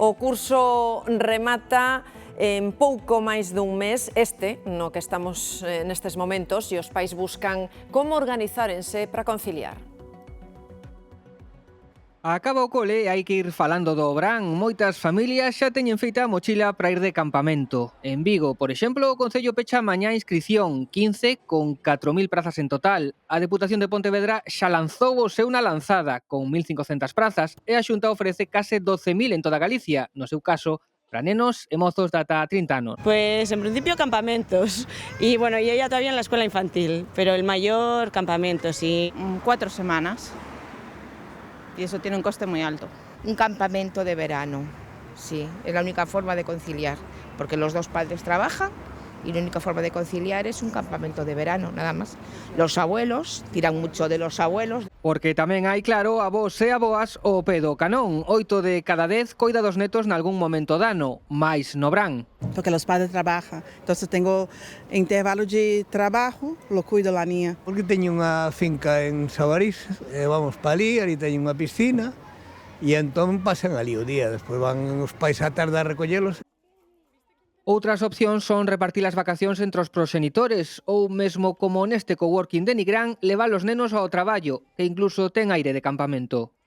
O curso remata en pouco máis dun mes, no que estamos nestes momentos, e os pais buscan como organizárense para conciliar. Acaba o cole e hai que ir falando do verán. Moitas familias xa teñen feita a mochila para ir de campamento. En Vigo, por exemplo, o Concello pecha mañá a inscripción, 15 con 4.000 prazas en total. A Deputación de Pontevedra xa lanzou o seu na lanzada, con 1.500 prazas, e a Xunta ofrece case 12.000 en toda Galicia, no seu caso, para nenos e mozos de ata 30 anos. Pues en principio campamentos y bueno, y ella todavía en la escuela infantil, pero el mayor campamentos, sí. 4 semanas y eso tiene un coste muy alto. Un campamento de verano, sí, es la única forma de conciliar, porque los dos padres trabajan y la única forma de conciliar es un campamento de verano, nada más. Los abuelos, tiran mucho de los abuelos. Porque tamén hai, claro, avós e aboas o pé do canón. 8 de cada 10 coida dos netos nalgún momento dano, máis no verán. Porque los padres trabajan, entonces tengo intervalo de trabajo, lo cuido la niña. Porque teño unha finca en Sabarís, vamos para ali teño unha piscina, e entón pasan ali o día, despois van os pais á tarde a recollelos. Outras opcións son repartir as vacacións entre os proxenitores ou mesmo como neste coworking de Nigrán, levar os nenos ao traballo, que incluso ten aire de campamento.